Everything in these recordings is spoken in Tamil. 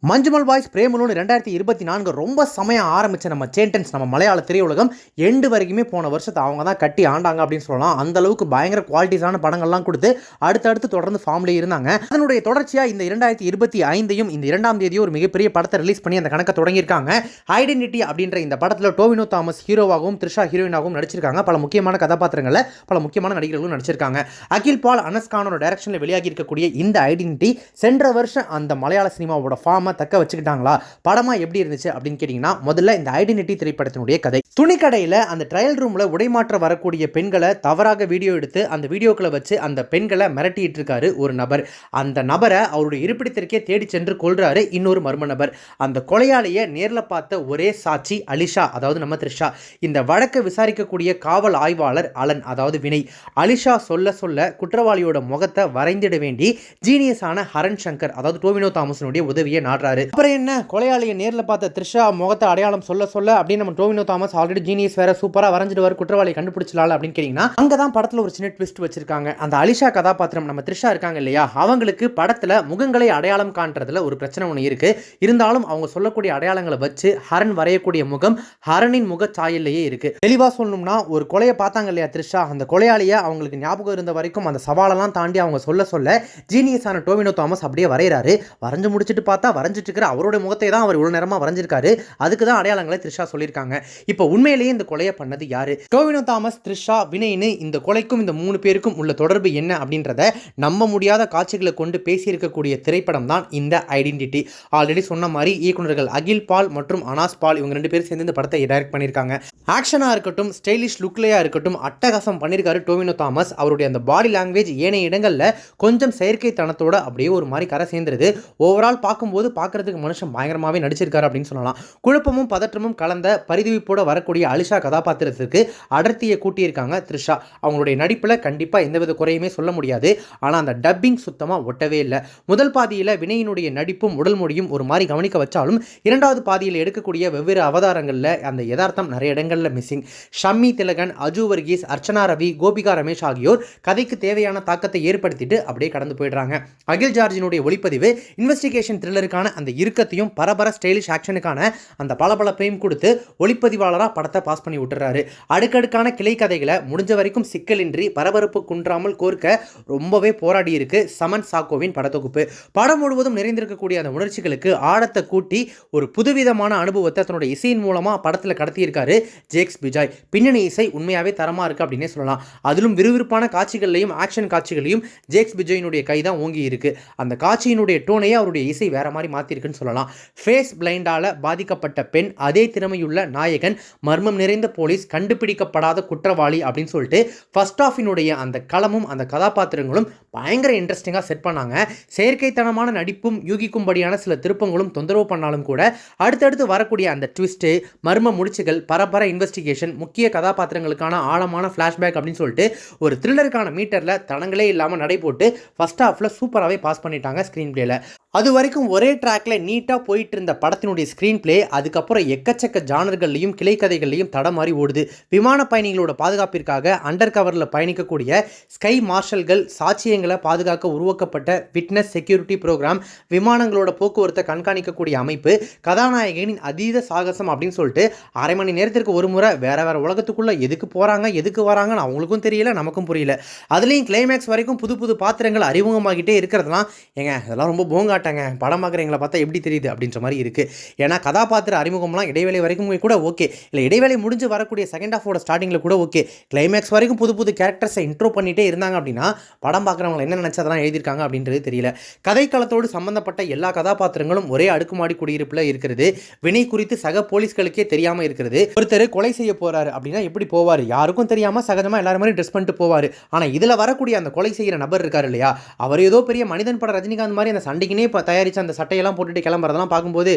மஞ்சுமல் பாய்ஸ் பிரேமலூன் 2024 ரொம்ப செமையாக ஆரம்பித்த நம்ம சேண்டன்ஸ் நம்ம மலையாள திரையுலகம் எண்டு வரைக்குமே போன வருஷத்தை அவங்க தான் கட்டி ஆண்டாங்க அப்படின்னு சொல்லலாம். அந்த அளவுக்கு பயங்கர குவாலிட்டிஸான படங்கள்லாம் கொடுத்து அடுத்தடுத்து தொடர்ந்து ஃபார்ம்லேயே இருந்தாங்க. அதனுடைய தொடர்ச்சியாக இந்த 2025 இந்த 2ஆம் தேதி ஒரு மிகப்பெரிய படத்தை ரிலீஸ் பண்ணி அந்த கணக்கை தொடங்கியிருக்காங்க. ஐடென்டிட்டி அப்படின்ற இந்த படத்தில் டோவினோ தாமஸ் ஹீரோவாகவும் த்ரிஷா ஹீரோயினாகவும் நடிச்சிருக்காங்க. பல முக்கியமான கதாபாத்திரங்களில் பல முக்கியமான நடிகர்களும் நடிச்சிருக்காங்க. அகில் பால் அனஸ்கானோட டைரக்ஷனில் வெளியாகி இருக்கக்கூடிய இந்த ஐடென்டிட்டி சென்ற வருஷம் அந்த மலையாள சினிமாவோட ஃபார்மை தக்க வச்சுக்கிட்டாங்களா, படமா எப்படி இருந்துச்சு அப்படின்னு கேட்டீங்கன்னா, முதல்ல இந்த ஐடென்டிட்டி திரைப்படத்தினுடைய கதை. துணிக்கடையில் அந்த ட்ரையல் ரூம்ல உடைமாற்ற வரக்கூடிய பெண்களை தவறாக வீடியோ எடுத்து அந்த வீடியோக்களை வச்சு அந்த பெண்களை மிரட்டிட்டு இருக்காரு ஒரு நபர். அந்த நபரை அவருடைய இருப்பிடத்திற்கே தேடி சென்று கொள்றாரு இன்னொரு மர்ம நபர். அந்த கொலையாளியை நேரில் பார்த்த ஒரே சாட்சி அலிஷா, அதாவது நம்ம த்ரிஷா. இந்த வழக்கை விசாரிக்கக்கூடிய காவல் ஆய்வாளர் அலன், அதாவது வினய். அலிஷா சொல்ல சொல்ல குற்றவாளியோட முகத்தை வரைந்திட வேண்டி ஜீனியஸான ஹரன் சங்கர், அதாவது டோவினோ தாமஸனுடைய உதவியை நாடுறாரு. அப்புறம் என்ன, கொலையாளியை நேரில் பார்த்த த்ரிஷா முகத்தை அடையாளம் சொல்ல சொல்ல அப்படின்னு நம்ம டோவினோ தாமஸ் ஆல்ரெடி ஜீனியஸ் வேற சூப்பரா வரைஞ்சிடுவார், குற்றவாளியை கண்டுபிடிச்சலாம் அப்படின்னு கேட்டீங்கன்னா, அங்கதான் படத்துல ஒரு சின்ன ட்விஸ்ட் வச்சிருக்காங்க. அந்த அலிஷா கதாபாத்திரம் நம்ம த்ரிஷா இருக்காங்க இல்லையா, அவங்களுக்கு படத்துல முகங்களை அடையாளம் காண்றதுல ஒரு பிரச்சனை ஒன்று இருக்கு. இருந்தாலும் அவங்க சொல்லக்கூடிய அடையாளங்களை வச்சு ஹரன் வரையக்கூடிய முகம் ஹரனின் முக சாயல்லையே இருக்கு. தெளிவா சொல்லணும்னா, ஒரு கொலையை பார்த்தாங்க இல்லையா த்ரிஷா, அந்த கொலையாளியை அவங்களுக்கு ஞாபகம் இருந்த வரைக்கும் அந்த சவாலெல்லாம் தாண்டி அவங்க சொல்ல சொல்ல ஜீனியஸான டோவினோ தாமஸ் அப்படியே வரைகிறாரு. வரைஞ்சு முடிச்சுட்டு பார்த்தா வரைஞ்சிட்டு இருக்கிற அவருடைய முகத்தை தான் அவர் இவ்வளவு நேரமா வரைஞ்சிருக்காரு. அதுக்கு தான் அடையாளங்களை த்ரிஷா சொல்லியிருக்காங்க. இப்போ உண்மையிலேயே இந்த கொலையை பண்ணது யாரு, டோவினோ தாமஸ், த்ரிஷா, வினய்னு இந்த கொலைக்கும் இந்த 3 பேருக்கும் உள்ள தொடர்பு என்ன அப்படின்றத நம்ப முடியாத காட்சிகளை கொண்டு பேசியிருக்கக்கூடிய திரைப்படம் தான் இந்த ஐடென்டிட்டி. ஆல்ரெடி சொன்ன மாதிரி இயக்குநர்கள் அகில் பால் மற்றும் அனாஸ் பால் இவங்க 2 பேரும் சேர்ந்து இந்த படத்தை டைரக்ட் பண்ணியிருக்காங்க. ஆக்ஷனாக இருக்கட்டும், ஸ்டைலிஷ் லுக்லையா இருக்கட்டும், அட்டகாசம் பண்ணியிருக்காரு டோவினோ தாமஸ். அவருடைய அந்த பாடி லாங்குவேஜ் ஏனைய இடங்களில் கொஞ்சம் செயற்கைத்தனத்தோட அப்படியே ஒரு மாதிரி கரை சேர்ந்துருது. ஓவரால் பார்க்கும்போது பார்க்கறதுக்கு மனுஷன் பயங்கரமாகவே நடிச்சிருக்காரு அப்படின்னு சொல்லலாம். குழப்பமும் பதற்றமும் கலந்த பரிதவிப்போட வரக்கூடிய அலிஷா கதாபாத்திரத்திற்கு அடர்த்தியை கூட்டியிருக்காங்க த்ரிஷா. அவங்களுடைய நடிப்பில் கண்டிப்பாக எந்தவித குறையுமே சொல்ல முடியாது. ஆனால் அந்த டப்பிங் சுத்தமாக ஒட்டவே இல்லை. முதல் பாதியில் வினயினுடைய நடிப்பும் உடல் மொழியும் ஒரு மாதிரி கவனிக்க வச்சாலும், இரண்டாவது பாதியில் எடுக்கக்கூடிய வெவ்வேறு அவதாரங்களில் அந்த யதார்த்தம் நிறைய இடங்களில் மிஸ்ஸிங். ஷம்மி திலகன், அஜு வர்கீஸ், அர்ச்சனா ரவி, கோபிகா ரமேஷ் ஆகியோர் கதைக்கு தேவையான தாக்கத்தை ஏற்படுத்திட்டு அப்படியே கடந்து போயிடுறாங்க. அகில் ஜார்ஜினுடைய ஒளிப்பதிவு இன்வெஸ்டிகேஷன் த்ரில்லருக்கான அந்த இறுக்கத்தையும் பரபர ஸ்டைலிஷ் ஆக்ஷனுக்கான அந்த பளபளப்பையும் கொடுத்து ஒளிப்பதிவாளராக படத்தை பாஸ் பண்ணி விட்டுறாரு. அடுக்கடுக்கான கிளை கதைகளை முடிஞ்ச வரைக்கும் சிக்கலின்றி பரபரப்பு குன்றாமல் கோர்க்க ரொம்பவே போராடி இருக்கு சமன் சாக்கோவின் படத்தொகுப்பு. படம் முழுவதும் நிறைந்திருக்கக்கூடிய அந்த உணர்ச்சிகளுக்கு ஆழத்தை கூட்டி ஒரு புதுவிதமான அனுபவத்தை தன்னுடைய இசையின் மூலமா படத்தில் கடத்தியிருக்காரு ஜேக்ஸ் பிஜாய். பின்னணி இசை உண்மையாவே தரமா இருக்கு அப்படின்னே சொல்லலாம். அதிலும் விறுவிறுப்பான காட்சிகளையும் ஆக்ஷன் காட்சிகளையும் ஜேக்ஸ் பிஜாயினுடைய கைதான் ஓங்கி இருக்கு. அந்த காட்சியினுடைய டோனையே அவருடைய இசை வேற மாதிரி மாத்திருக்குன்னு சொல்லலாம். ஃபேஸ் பிளைண்டால பாதிக்கப்பட்ட பெண், அதே திறமையுள்ள நாயகன், மர்மம் நிறைந்த போலீஸ், கண்டுபிடிக்கப்படாத குற்றவாளி அப்படின்னு சொல்லிட்டு ஃபர்ஸ்ட் ஆஃபினுடைய அந்த களமும் அந்த கதாபாத்திரங்களும் பயங்கர இன்ட்ரெஸ்டிங்காக செட் பண்ணாங்க. செயற்கைத்தனமான நடிப்பும் யூகிக்கும்படியான சில திருப்பங்களும் தொந்தரவு பண்ணாலும் கூட அடுத்தடுத்து வரக்கூடிய அந்த ட்விஸ்ட்டு, மர்ம முடிச்சுகள், பரபர இன்வெஸ்டிகேஷன், முக்கிய கதாபாத்திரங்களுக்கான ஆழமான ஃப்ளாஷ்பேக் அப்படின்னு சொல்லிட்டு ஒரு த்ரில்லருக்கான மீட்டரில் தடங்களே இல்லாமல் நடை போட்டு ஃபர்ஸ்ட் ஹாஃபில் சூப்பராகவே பாஸ் பண்ணிட்டாங்க ஸ்க்ரீன் பிளேல. அது வரைக்கும் ஒரே ட்ராக்ல நீட்டாக போயிட்டு இருந்த படத்தினுடைய ஸ்க்ரீன் பிளே அதுக்கப்புறம் எக்கச்சக்க ஜானர்களையும் கிளைக்கதைகளையும் தடமாறி ஓடுது. விமான பயணிகளோட பாதுகாப்பிற்காக அண்டர் கவரில் பயணிக்கக்கூடிய ஸ்கை மார்ஷல்கள், சாட்சியங்களை பாதுகாக்க உருவாக்கப்பட்ட விட்னஸ் செக்யூரிட்டி ப்ரோக்ராம், விமானங்களோட போக்குவரத்தை கண்காணிக்கக்கூடிய அமைப்பு, கதாநாயகனின் அதீத சாகசம் அப்படின்னு சொல்லிட்டு அரை மணி நேரத்திற்கு ஒரு முறை வேற வேற உலகத்துக்குள்ள எதுக்கு போகிறாங்க எதுக்கு வராங்கன்னு அவங்களுக்கும் தெரியல, நமக்கும் புரியல. அதுலேயும் கிளைமேக்ஸ் வரைக்கும் புது புது பாத்திரங்கள் அறிமுகமாகிட்டே இருக்கிறதுலாம் ஏங்க இதெல்லாம் ரொம்ப போங்காட்டாங்க. படம் பார்க்குறவங்களை பார்த்தா எப்படி தெரியுது அப்படின்ற மாதிரி இருக்கு. ஏன்னா கதாபாத்திர அறிமுகம்லாம் இடைவேளை வரைக்கும் கூட ஓகே, இல்லை இடைவேளை முடிஞ்சு வரக்கூடிய செகண்ட் ஹாஃபோட ஸ்டார்டிங்கில் கூட ஓகே, கிளைமேக்ஸ் வரைக்கும் புது புது கேரக்டர்ஸை இன்ட்ரோ பண்ணிட்டே இருந்தாங்க அப்படின்னா படம் பார்க்குறவங்க என்ன நினச்சதெல்லாம் எழுதியிருக்காங்க அப்படின்றது தெரியல. கதைக்களத்தோடு சம்பந்தப்பட்ட எல்லா கதாபாத்திரங்களும் ஒரே அடுக்குமாடி குடியிருப்பில் இருக்கிறது. வினய் குறித்து சக போலீஸ்களுக்கே தெரியாமல் இருக்கிறது. ஒருத்தர் கொலை செய்ய போறாரு அப்படின்னா எப்படி போவார், யாருக்கும் தெரியாமல் சகஜமாக எல்லாரும் மாதிரி ட்ரெஸ் பண்ணிட்டு போவார். ஆனால் இதில் வரக்கூடிய அந்த கொலை செய்கிற நபர் இருக்கார் இல்லையா, அவர் ஏதோ பெரிய மனிதன் பட ரஜினிகாந்த் மாதிரி அந்த சண்டைக்குனே தயாரித்த அந்த சட்டையெல்லாம் போட்டுட்டு கிளம்புறதெல்லாம் பார்க்கும்போது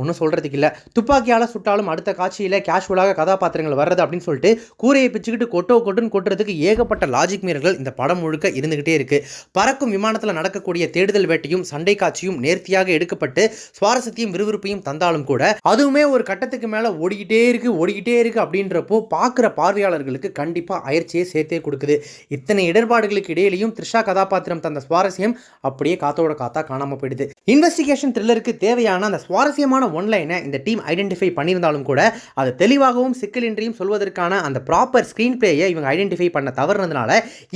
ஒன்றும் சொல்கிறதுக்கு இல்லை. துப்பாக்கியால் சுட்டாலும் அடுத்த காட்சியில் கேஷுவலாக கதாபாத்திரங்கள் வர்றது அப்படின்னு சொல்லிட்டு கூரையை பிச்சுக்கிட்டு கொட்டுன்னு கொட்டுறதுக்கு ஏகப்பட்ட லாஜிக் மீறல்கள் இந்த படம் முழுக்க இருந்துகிட்டே இருக்கு. பறக்கும் விமானத்தில் நடக்கக்கூடிய தேடுதல் வேட்டையும் சண்டை காட்சியும் நேர்த்தியாக எடுக்கப்பட்டு சுவாரஸ்யத்தையும் விறுவிறுப்பையும் தந்தாலும் கூட அதுவுமே ஒரு கட்டத்துக்கு மேலே ஓடிக்கிட்டே இருக்கு அப்படின்றப்போ பார்க்குற பார்வையாளர்களுக்கு கண்டிப்பாக அயற்சியை சேர்த்தே கொடுக்குது. இத்தனை இடர்பாடுகளுக்கு இடையிலையும் த்ரிஷா கதாபாத்திரம் தந்த சுவாரஸ்யம் அப்படியே காத்தோட காத்தா காணாமல் போயிடுது. இன்வெஸ்டிகேஷன் த்ரில்லருக்கு தேவையான அந்த சுவாரஸ்யமான ஒன்லைனை இந்த டீம் ஐடென்டிஃபை பண்ணியிருந்தாலும் கூட அது தெளிவாகவும் சிக்கலின்றியும் சொல்வதற்கான அந்த ப்ராப்பர் ஸ்க்ரீன் பிளேயை இவங்க ஐடென்டிஃபை பண்ண தவறுனதுனால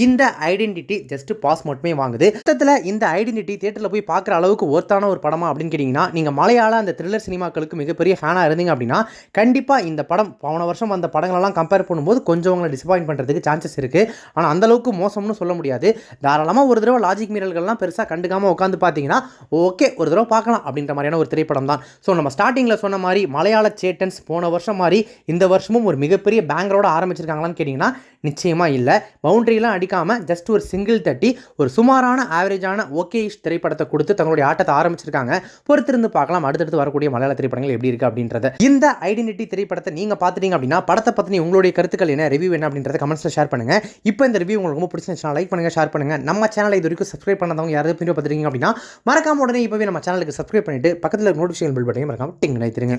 இந்த ஐடென்டிட்டி ஜஸ்ட் பாஸ் மட்டுமே வாங்குது. மொத்தத்தில் இந்த ஐடென்டிட்டி தியேட்டரில் போய் பார்க்குற அளவுக்கு ஒர்த்தான ஒரு படமா அப்படின்னு கேட்டிங்கன்னா, நீங்கள் மலையாள அந்த த்ரில்லர் சினிமாக்களுக்கு மிகப்பெரிய ஃபேனாக இருந்தீங்க அப்படின்னா கண்டிப்பாக இந்த படம் போன வருஷம் வந்த படங்களெல்லாம் கம்பேர் பண்ணும்போது கொஞ்சம் உங்களை டிசப்பாயின்ட் பண்ணுறதுக்கு சான்சஸ் இருக்குது. ஆனால் அந்தளவுக்கு மோசம்னு சொல்ல முடியாது. தாராளமாக ஒரு தடவை லாஜிக் மீறல்கள்லாம் பெருசாக கண்டுக்காமல் உட்காந்து பார்த்தீங்கன்னா ஓகே ஒரு தடவை பார்க்கலாம் அப்படின்ற மாதிரியான ஒரு திரைப்படம் தான். ஸோ நம்ம ஸ்டார்டிங்கில் சொன்ன மாதிரி மலையாள சேட்டன்ஸ் போன வருஷம் மாதிரி இந்த வருஷமும் ஒரு மிகப்பெரிய பேங்கரோட ஆரம்பிச்சிருக்காங்களான்னு கேட்டிங்கன்னா நிச்சயமாக இல்லை. பவுண்டரிலாம் அடிக்காமல் ஜஸ்ட் ஒரு சிங்கிள் தட்டி ஒரு சுமாரான ஆவரேஜான ஓகேஷ் திரைப்படத்தை கொடுத்து தங்களுடைய ஆட்டத்தை ஆரம்பிச்சிருக்காங்க. பொறுத்திருந்து பார்க்கலாம் அடுத்தடுத்து வரக்கூடிய மலையாள திரைப்படங்கள் எப்படி இருக்குது அப்படின்றத. இந்த ஐடென்டிட்டி திரைப்படத்தை நீங்கள் பார்த்துட்டீங்க அப்படின்னா படத்தை பற்றி உங்களுடைய கருத்துக்கள் என்ன, ரிவ்யூ என்ன அப்படின்றத கமெண்ட்ஸில் ஷேர் பண்ணுங்கள். இப்போ இந்த ரிவ்யூ உங்களுக்கு ரொம்ப பிடிச்சிருந்துச்சுன்னா லைக் பண்ணுங்கள், ஷேர் பண்ணுங்கள். நம்ம சேனலை இது வரைக்கும் சப்ஸ்கிரைப் பண்ணாதவங்க யாராவது பின்னாடி பார்த்துருக்கீங்க அப்படின்னா மறக்காம உடனே இப்போவே நம்ம சேனலுக்கு சப்ஸ்கிரைப் பண்ணிட்டு பக்கத்தில் நோட்டிஃபிகேஷன் பெல் பட்டனையும் மறக்காம டிங் நினைத்துருங்க.